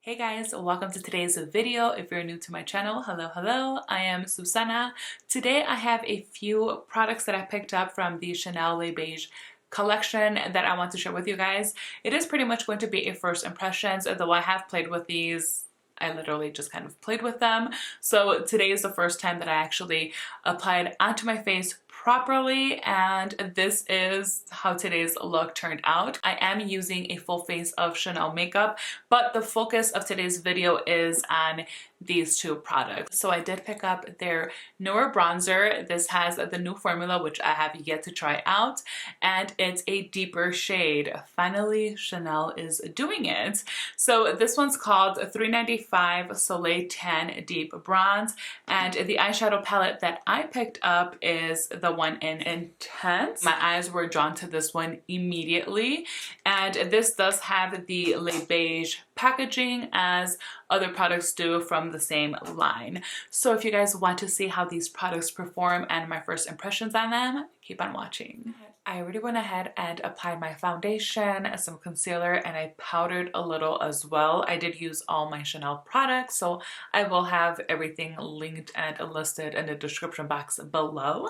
Hey guys, welcome to today's video. If you're new to my channel, hello. I am Suzana. Today I have a few products that I picked up from the Chanel Les Beiges collection that I want to share with you guys. It is pretty much going to be a first impressions, though I have played with these. I literally just kind of played with them. So today is the first time that I actually applied onto my face properly, and this is how today's look turned out. I am using a full face of Chanel makeup, but the focus of today's video is on these two products. So I did pick up their newer bronzer. This has the new formula, which I have yet to try out, and it's a deeper shade. Finally, Chanel is doing it. So this one's called 395 Soleil Tan Deep Bronze, and the eyeshadow palette that I picked up is the one in Intense. My eyes were drawn to this one immediately, and this does have the Les Beiges packaging as other products do from the same line. So if you guys want to see how these products perform and my first impressions on them, keep on watching. I already went ahead and applied my foundation, some concealer, and I powdered a little as well. I did use all my Chanel products, so I will have everything linked and listed in the description box below.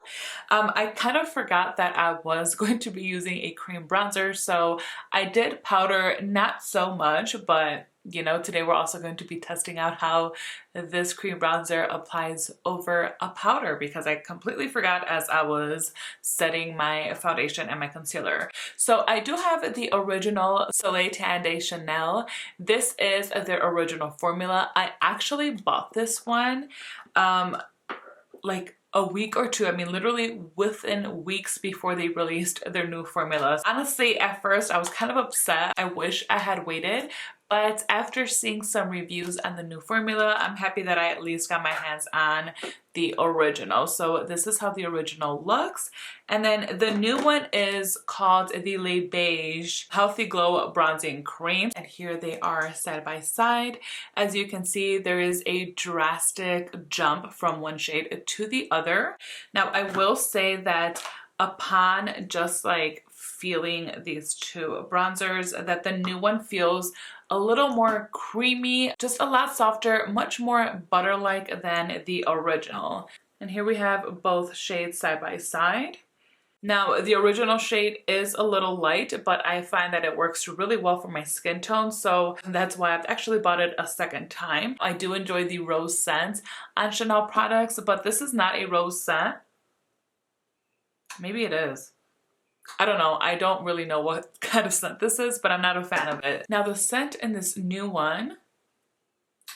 I kind of forgot that I was going to be using a cream bronzer, so I did powder not so much, but you know, today we're also going to be testing out how this cream bronzer applies over a powder, because I completely forgot as I was setting my foundation and my concealer. So I do have the original Soleil Tan de Chanel. This is their original formula. I actually bought this one like a week or two. I mean, literally within weeks before they released their new formulas. Honestly, at first I was kind of upset. I wish I had waited, but after seeing some reviews on the new formula, I'm happy that I at least got my hands on the original. So this is how the original looks. And then the new one is called the Les Beiges Healthy Glow Bronzing Cream. And here they are side by side. As you can see, there is a drastic jump from one shade to the other. Now, I will say that upon just like feeling these two bronzers, that the new one feels a little more creamy, just a lot softer, much more butter-like than the original. And here we have both shades side by side. Now, the original shade is a little light, but I find that it works really well for my skin tone, so that's why I've actually bought it a second time. I do enjoy the rose scent on Chanel products, but this is not a rose scent. Maybe it is. I don't know. I don't really know what kind of scent this is, but I'm not a fan of it. Now, the scent in this new one,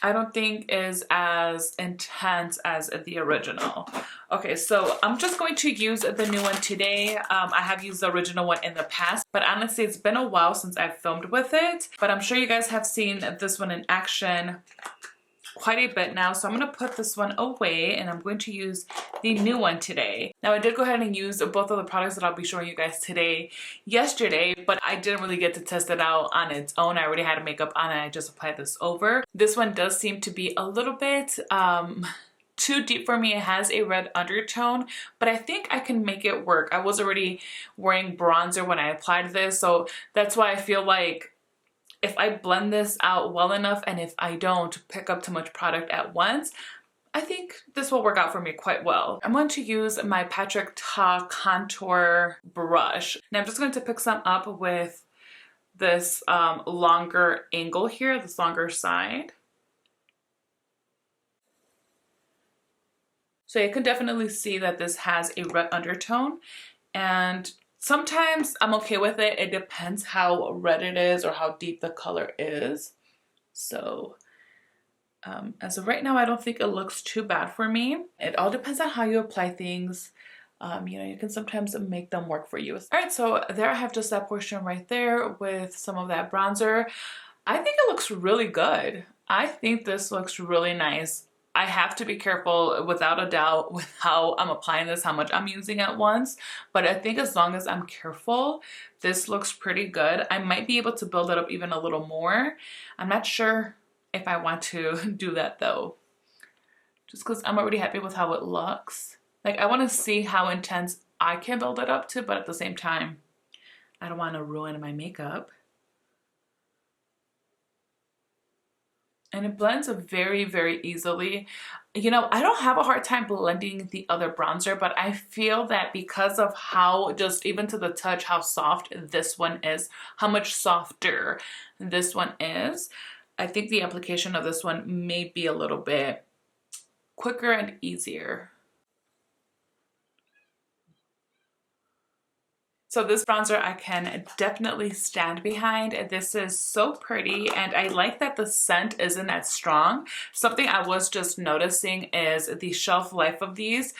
I don't think is as intense as the original. Okay, so I'm just going to use the new one today. I have used the original one in the past, but honestly, it's been a while since I've filmed with it. But I'm sure you guys have seen this one in action quite a bit now, so I'm going to put this one away and I'm going to use the new one today. Now, I did go ahead and use both of the products that I'll be showing you guys today yesterday, but I didn't really get to test it out on its own. I already had makeup on it. I just applied this over. This one does seem to be a little bit too deep for me. It has a red undertone, but I think I can make it work. I was already wearing bronzer when I applied this, so that's why I feel like if I blend this out well enough, and if I don't pick up too much product at once, I think this will work out for me quite well. I'm going to use my Patrick Ta contour brush. Now I'm just going to pick some up with this longer angle here, this longer side. So you can definitely see that this has a red undertone, and sometimes I'm okay with it. It depends how red it is or how deep the color is. So as of right now, I don't think it looks too bad for me. It all depends on how you apply things. You know, you can sometimes make them work for you. All right, so there I have just that portion right there with some of that bronzer. I think it looks really good. I think this looks really nice. I have to be careful without a doubt with how I'm applying this, how much I'm using at once. But I think as long as I'm careful, this looks pretty good. I might be able to build it up even a little more. I'm not sure if I want to do that though, just because I'm already happy with how it looks. Like, I want to see how intense I can build it up to, but at the same time, I don't want to ruin my makeup. and it blends very, very easily. You know, I don't have a hard time blending the other bronzer, but I feel that because of how, just even to the touch, how soft this one is, how much softer this one is, I think the application of this one may be a little bit quicker and easier. So this bronzer I can definitely stand behind. This is so pretty, and I like that the scent isn't as strong. Something I was just noticing is the shelf life of these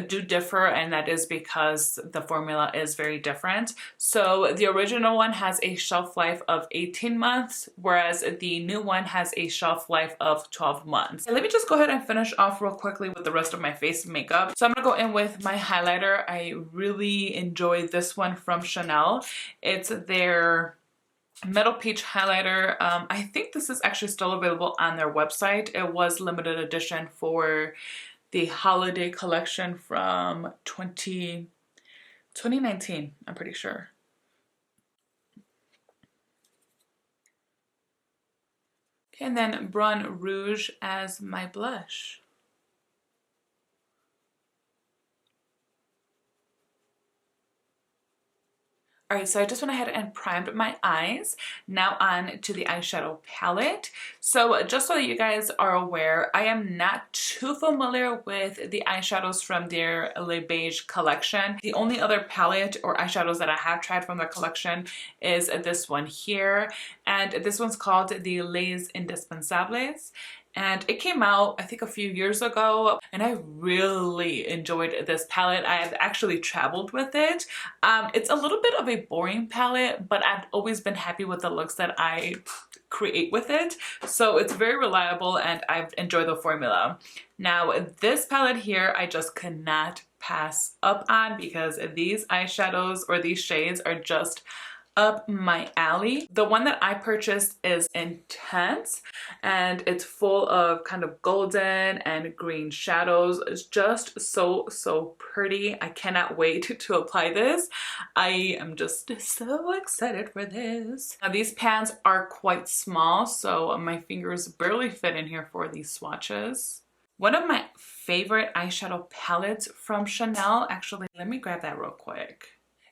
do differ, and that is because the formula is very different. So the original one has a shelf life of 18 months, whereas the new one has a shelf life of 12 months. Let me just go ahead and finish off real quickly with the rest of my face makeup. So I'm gonna go in with my highlighter. I really enjoy this one from Chanel. It's their Metal Peach highlighter. I think this is actually still available on their website. It was limited edition for the holiday collection from 2019, I'm pretty sure. Okay, and then Brun Rouge as my blush. All right, so I just went ahead and primed my eyes. Now on to the eyeshadow palette. So just so that you guys are aware, I am not too familiar with the eyeshadows from their Le Beige collection. The only other palette or eyeshadows that I have tried from their collection is this one here. And this one's called the Les Indispensables. And it came out, I think, a few years ago, and I really enjoyed this palette. I have actually traveled with it. It's a little bit of a boring palette, but I've always been happy with the looks that I create with it. So it's very reliable, and I've enjoyed the formula. Now, this palette here, I just could not pass up on because these eyeshadows or these shades are just up my alley. The one that I purchased is Intense, and it's full of kind of golden and green shadows. It's just so pretty. I cannot wait to apply this. I am just so excited for this. Now these pans are quite small, so my fingers barely fit in here for these swatches. One of my favorite eyeshadow palettes from Chanel, actually, let me grab that real quick.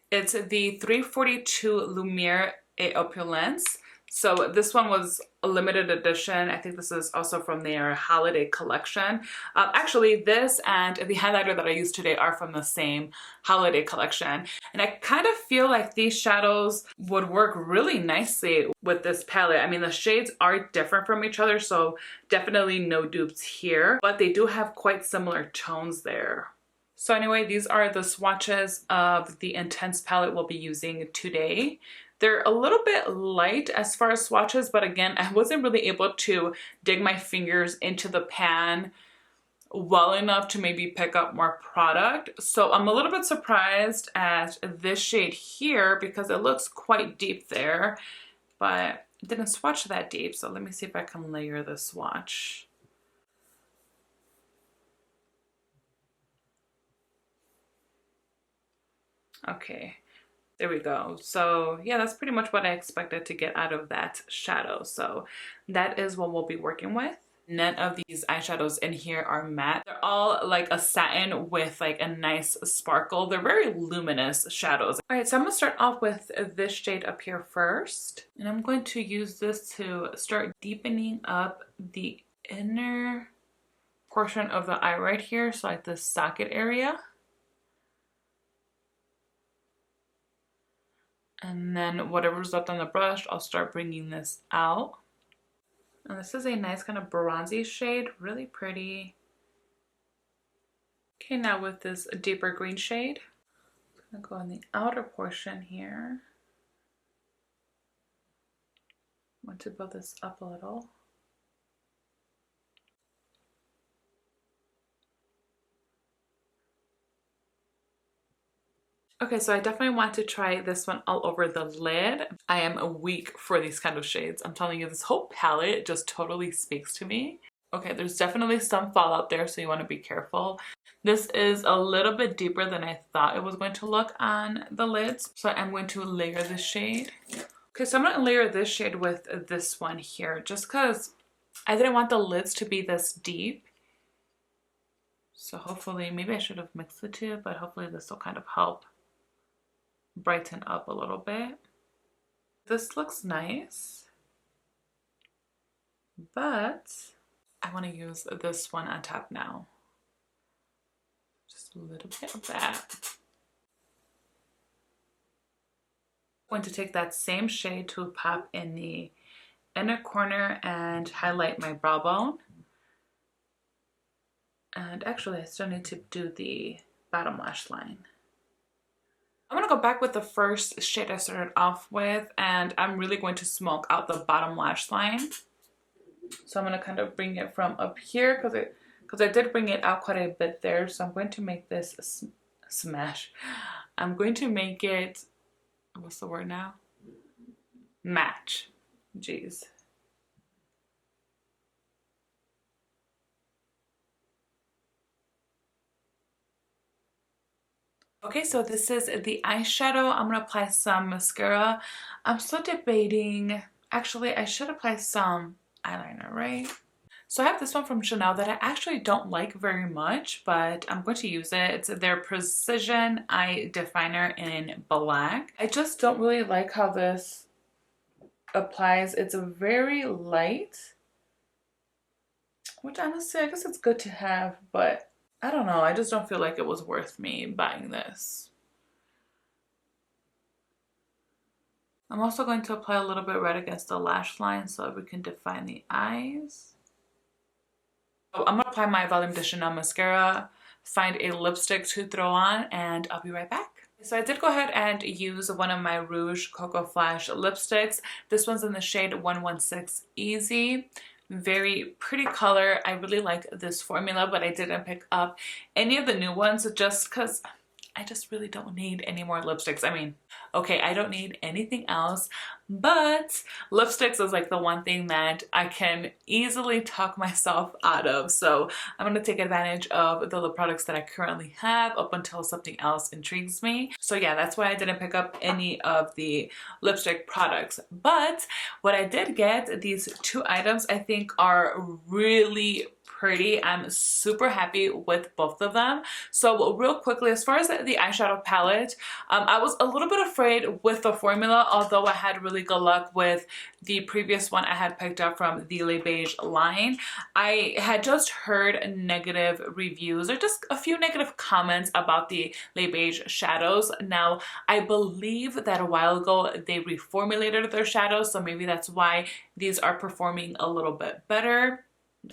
It's the 342 Lumiere et Opulence. So this one was a limited edition. I think this is also from their holiday collection. Actually, this and the highlighter that I used today are from the same holiday collection. And I kind of feel like these shadows would work really nicely with this palette. I mean, the shades are different from each other, so definitely no dupes here, but they do have quite similar tones there. So anyway, these are the swatches of the Intense palette we'll be using today. They're a little bit light as far as swatches, but again, I wasn't really able to dig my fingers into the pan well enough to maybe pick up more product. So I'm a little bit surprised at this shade here because it looks quite deep there, but it didn't swatch that deep. So let me see if I can layer the swatch. Okay, there we go. So yeah, that's pretty much what I expected to get out of that shadow. So that is what we'll be working with. None of these eyeshadows in here are matte. They're all like a satin with like a nice sparkle. They're very luminous shadows. All right, so I'm gonna start off with this shade up here first. And I'm going to use this to start deepening up the inner portion of the eye right here. So like the socket area. And then whatever's left on the brush, I'll start bringing this out. And this is a nice kind of bronzy shade, really pretty. Okay, now with this deeper green shade, I'm gonna go on the outer portion here. I want to build this up a little. Okay, so I definitely want to try this one all over the lid. I am a weak for these kind of shades. I'm telling you, this whole palette just totally speaks to me. Okay, there's definitely some fallout there, so you want to be careful. This is a little bit deeper than I thought it was going to look on the lids, so I'm going to layer this shade. Okay, so I'm going to layer this shade with this one here, just because I didn't want the lids to be this deep. So hopefully, maybe I should have mixed the two, but hopefully this will kind of help brighten up a little bit. This looks nice, but I want to use this one on top now. Just a little bit of that. I'm going to take that same shade to pop in the inner corner and highlight my brow bone. And actually, I still need to do the bottom lash line. I'm going to go back with the first shade I started off with, and I'm really going to smoke out the bottom lash line. So I'm going to kind of bring it from up here because I did bring it out quite a bit there. So I'm going to make this smash. I'm going to make it, what's the word now? Match. Jeez. Okay, so this is the eyeshadow. I'm gonna apply some mascara. I'm still debating. Actually, I should apply some eyeliner, right? So I have this one from Chanel that I actually don't like very much, but I'm going to use it. It's their Precision Eye Definer in black. I just don't really like how this applies. It's very light, which honestly, I guess it's good to have, but I don't know. I just don't feel like it was worth me buying this. I'm also going to apply a little bit red against the lash line so that we can define the eyes. So I'm going to apply my Volume de Chanel mascara, find a lipstick to throw on, and I'll be right back. So I did go ahead and use one of my Rouge Coco Flash lipsticks. This one's in the shade 116 Easy. Very pretty color. I really like this formula, but I didn't pick up any of the new ones just because I just really don't need any more lipsticks. I mean, okay, I don't need anything else, but lipsticks is like the one thing that I can easily talk myself out of. So I'm going to take advantage of the lip products that I currently have up until something else intrigues me. So yeah, that's why I didn't pick up any of the lipstick products. But what I did get, these two items I think are really pretty. I'm super happy with both of them. So real quickly, as far as the eyeshadow palette, I was a little bit afraid with the formula, although I had really good luck with the previous one I had picked up from the Les Beiges line. I had just heard negative reviews or just a few negative comments about the Les Beiges shadows. Now, I believe that a while ago they reformulated their shadows, so maybe that's why these are performing a little bit better.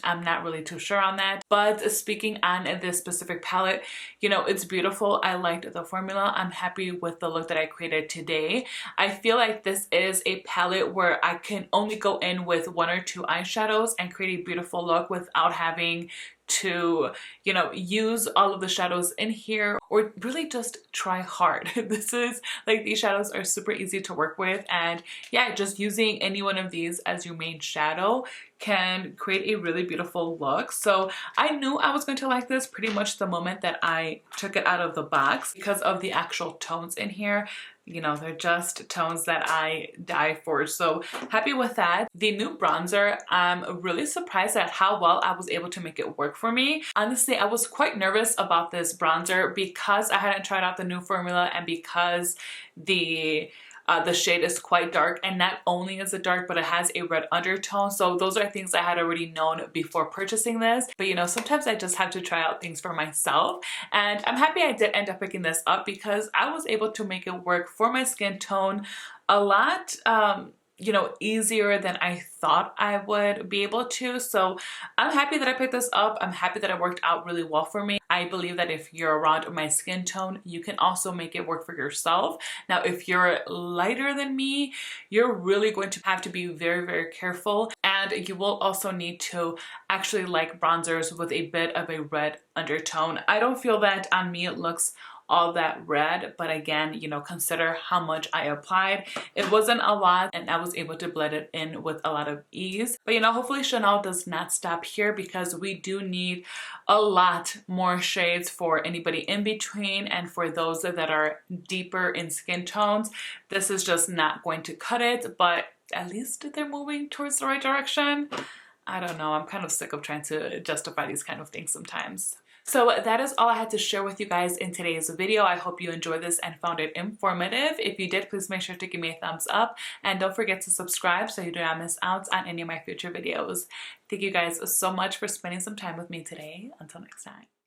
I'm not really too sure on that. But speaking on this specific palette, you know, it's beautiful. I liked the formula. I'm happy with the look that I created today. I feel like this is a palette where I can only go in with one or two eyeshadows and create a beautiful look without having to, you know, use all of the shadows in here or really just try hard. This is like, these shadows are super easy to work with, and yeah, just using any one of these as your main shadow can create a really beautiful look. So I knew I was going to like this pretty much the moment that I took it out of the box because of the actual tones in here. You know, they're just tones that I die for. So happy with that. The new bronzer, I'm really surprised at how well I was able to make it work for me. Honestly, I was quite nervous about this bronzer because I hadn't tried out the new formula and because the shade is quite dark, and not only is it dark, but it has a red undertone. So those are things I had already known before purchasing this. But you know, sometimes I just have to try out things for myself. And I'm happy I did end up picking this up because I was able to make it work for my skin tone a lot, you know, easier than I thought I would be able to. So I'm happy that I picked this up. I'm happy that it worked out really well for me. I believe that if you're around my skin tone, you can also make it work for yourself. Now, if you're lighter than me, you're really going to have to be very, very careful. And you will also need to actually like bronzers with a bit of a red undertone. I don't feel that on me it looks all that red, but again, you know, consider how much I applied. It wasn't a lot and I was able to blend it in with a lot of ease. But you know, hopefully Chanel does not stop here because we do need a lot more shades for anybody in between and for those that are deeper in skin tones. This is just not going to cut it, but at least they're moving towards the right direction. I don't know, I'm kind of sick of trying to justify these kind of things sometimes. So that is all I had to share with you guys in today's video. I hope you enjoyed this and found it informative. If you did, please make sure to give me a thumbs up and don't forget to subscribe so you do not miss out on any of my future videos. Thank you guys so much for spending some time with me today. Until next time.